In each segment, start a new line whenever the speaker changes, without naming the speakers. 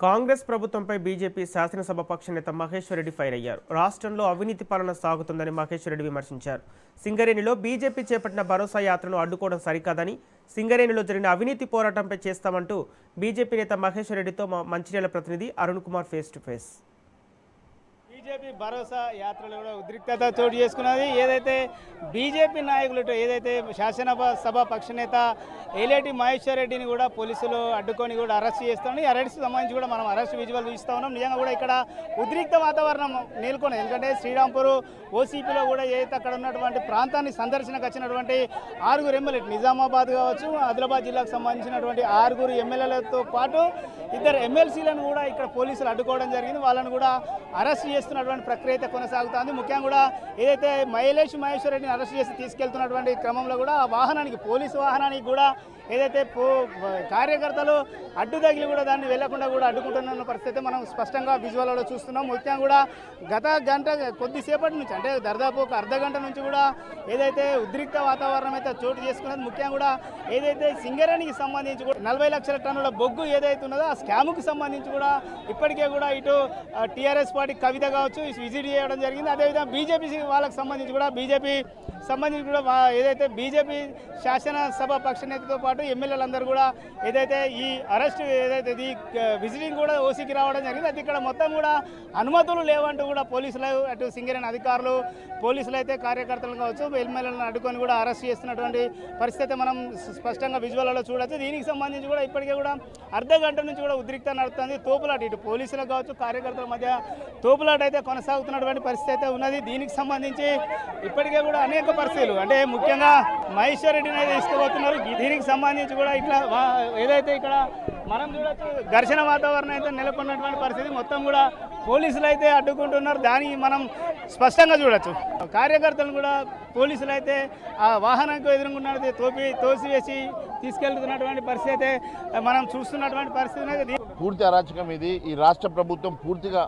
కాంగ్రెస్ ప్రభుత్వంపై బీజేపీ శాసనసభ పక్ష నేత మహేశ్వర్ రెడ్డి ఫైర్ అయ్యారు. రాష్ట్రంలో అవినీతి పాలన సాగుతుందని మహేశ్వర్ రెడ్డి విమర్శించారు. సింగరేణిలో బీజేపీ చేపట్టిన భరోసా యాత్రను అడ్డుకోవడం సరికాదని, సింగరేణిలో జరిగిన అవినీతి పోరాటంపై చేస్తామంటూ బీజేపీ నేత మహేశ్వర్ రెడ్డితో మంచిర్యాల ప్రతినిధి Arun Kumar face to face.
BJP భరోసా యాత్రలో కూడా ఉద్రిక్తత చోటు చేసుకున్నది. ఏదైతే బీజేపీ నాయకులతో ఏదైతే శాసనసభ పక్షనేత ఏలేటి మహేశ్వర్ రెడ్డిని కూడా పోలీసులు అడ్డుకొని కూడా అరెస్ట్ చేస్తున్నాం. ఈ అరెస్ట్ సంబంధించి కూడా మనం అరెస్ట్ విజువల్ చూస్తూ ఉన్నాం. నిజంగా కూడా ఇక్కడ ఉద్రిక్త వాతావరణం నెలకొన్నది. ఎందుకంటే శ్రీరాంపూర్ ఓసీపీలో కూడా ఏదైతే అక్కడ ఉన్నటువంటి ప్రాంతాన్ని సందర్శనకు వచ్చినటువంటి 6 ఎమ్మెల్యే, నిజామాబాద్ కావచ్చు, ఆదిలాబాద్ జిల్లాకు సంబంధించినటువంటి 6 ఎమ్మెల్యేలతో పాటు 2 ఎమ్మెల్సీలను కూడా ఇక్కడ పోలీసులు అడ్డుకోవడం జరిగింది. వాళ్ళను కూడా అరెస్ట్ చేస్తున్నటువంటి ప్రక్రియ అయితే కొనసాగుతుంది. ముఖ్యంగా కూడా ఏదైతే మహేశ్వర్ రెడ్డిని అరెస్ట్ చేసి తీసుకెళ్తున్నటువంటి క్రమంలో కూడా ఆ వాహనానికి, పోలీసు వాహనానికి కూడా ఏదైతే కార్యకర్తలు అడ్డు తగిలి కూడా దాన్ని వెళ్లకుండా కూడా అడ్డుకుంటున్న పరిస్థితి మనం స్పష్టంగా విజువల్లో చూస్తున్నాం. ముఖ్యంగా కూడా గత గంట కొద్దిసేపటి నుంచి, అంటే దాదాపు ఒక అర్ధ గంట నుంచి కూడా ఏదైతే ఉద్రిక్త వాతావరణం అయితే చోటు చేసుకున్నది. ముఖ్యంగా కూడా ఏదైతే సింగరేణికి సంబంధించి కూడా 40 లక్షల టన్నుల బొగ్గు ఏదైతే ఉన్నదో ఆ స్కామ్కి సంబంధించి కూడా ఇప్పటికే కూడా ఇటు టీఆర్ఎస్ పార్టీ కవిత కావచ్చు విజిట్ చేయడం జరిగింది. అదేవిధంగా బీజేపీ వాళ్ళకి సంబంధించి కూడా ఏదైతే బీజేపీ శాసనసభ పక్ష నేతతో పాటు ఎమ్మెల్యేలందరూ కూడా ఏదైతే ఈ అరెస్ట్ ఏదైతే ఈ విజిటింగ్ కూడా ఓసీకి రావడం జరిగింది. అది ఇక్కడ మొత్తం కూడా అనుమతులు లేవంటూ కూడా పోలీసులు, అటు సింగరేణి అధికారులు, పోలీసులు అయితే కార్యకర్తలను కావచ్చు ఎమ్మెల్యేలను అడ్డుకొని కూడా అరెస్ట్ చేస్తున్నటువంటి పరిస్థితి మనం స్పష్టంగా విజువల్లో చూడవచ్చు. దీనికి సంబంధించి కూడా ఇప్పటికే కూడా అర్ధ గంట నుంచి కూడా ఉద్రిక్త నడుస్తుంది. తోపులాట, ఇటు పోలీసులకు కావచ్చు కార్యకర్తల మధ్య తోపులాట అయితే కొనసాగుతున్నటువంటి పరిస్థితి అయితే ఉన్నది. దీనికి సంబంధించి ఇప్పటికే కూడా అనేక పరిస్థితులు, అంటే ముఖ్యంగా మహేశ్వర్ రెడ్డిని అయితే తీసుకుపోతున్నారు. దీనికి సంబంధించి కూడా ఇట్లా ఏదైతే ఇక్కడ మనం చూడొచ్చు ఘర్షణ వాతావరణం అయితే నెలకొన్నటువంటి పరిస్థితి. మొత్తం కూడా పోలీసులు అయితే అడ్డుకుంటున్నారు. దానికి మనం స్పష్టంగా చూడొచ్చు. కార్యకర్తలు కూడా పోలీసులు అయితే ఆ వాహనానికి ఎదుర్కొన్నది తోసివేసి తీసుకెళ్తున్నటువంటి పరిస్థితి అయితే మనం చూస్తున్నటువంటి పరిస్థితి.
పూర్తి అరాచకం ఇది. ఈ రాష్ట్ర ప్రభుత్వం పూర్తిగా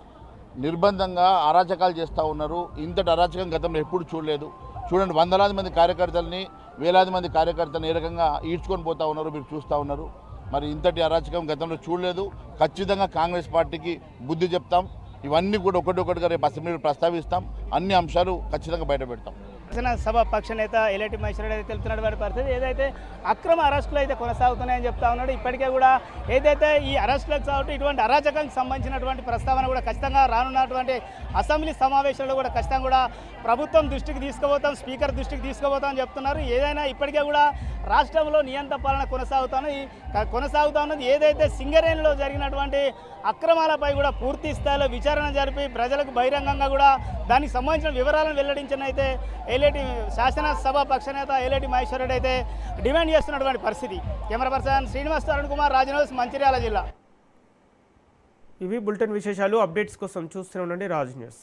నిర్బంధంగా అరాచకాలు చేస్తూ ఉన్నారు. ఇంతటి అరాచకం గతంలో ఎప్పుడు చూడలేదు. చూడండి, వందలాది మంది కార్యకర్తల్ని, వేలాది మంది కార్యకర్తలను ఏ రకంగా ఈడ్చుకొని పోతూ ఉన్నారు మీరు చూస్తూ ఉన్నారు. మరి ఇంతటి అరాచకం గతంలో చూడలేదు. ఖచ్చితంగా కాంగ్రెస్ పార్టీకి బుద్ధి చెప్తాం. ఇవన్నీ కూడా ఒకటిగా రేపు అసెంబ్లీలో ప్రస్తావిస్తాం. అన్ని అంశాలు ఖచ్చితంగా బయటపెడతాం.
శాసనసభ పక్ష నేత ఏలేటి మహేశ్వర్ రెడ్డి అయితే తెలుపుతున్నటువంటి పరిస్థితి. ఏదైతే అక్రమ అరెస్టులు అయితే కొనసాగుతున్నాయని చెప్తా ఉన్నాడు. ఇప్పటికే కూడా ఏదైతే ఈ అరెస్టులకు కాబట్టి ఇటువంటి అరాచకానికి సంబంధించినటువంటి ప్రస్తావన కూడా ఖచ్చితంగా రానున్నటువంటి అసెంబ్లీ సమావేశాల్లో కూడా ఖచ్చితంగా కూడా ప్రభుత్వం దృష్టికి తీసుకుపోతాం, స్పీకర్ దృష్టికి తీసుకుపోతాం అని చెప్తున్నారు. ఏదైనా ఇప్పటికే కూడా రాష్ట్రంలో నియంత్ర పాలన కొనసాగుతా ఉన్నది. ఏదైతే సింగరేణిలో జరిగినటువంటి అక్రమాలపై కూడా పూర్తి స్థాయిలో విచారణ జరిపి ప్రజలకు బహిరంగంగా కూడా దానికి సంబంధించిన వివరాలను వెల్లడించిన అయితే ఏలేటి శాసనసభ పక్షనేత ఏలేటి మహేశ్వర్ రెడ్డి అయితే డిమాండ్ చేస్తున్నటువంటి పరిస్థితి. కెమెరా పర్సన్ శ్రీనివాస్, అరుణ్ కుమార్, రాజ్, మంచిర్యాల జిల్లా.
ఇవి బులెటిన్ విశేషాలు. అప్డేట్స్ కోసం చూస్తూనే ఉండండి రాజ్ న్యూస్.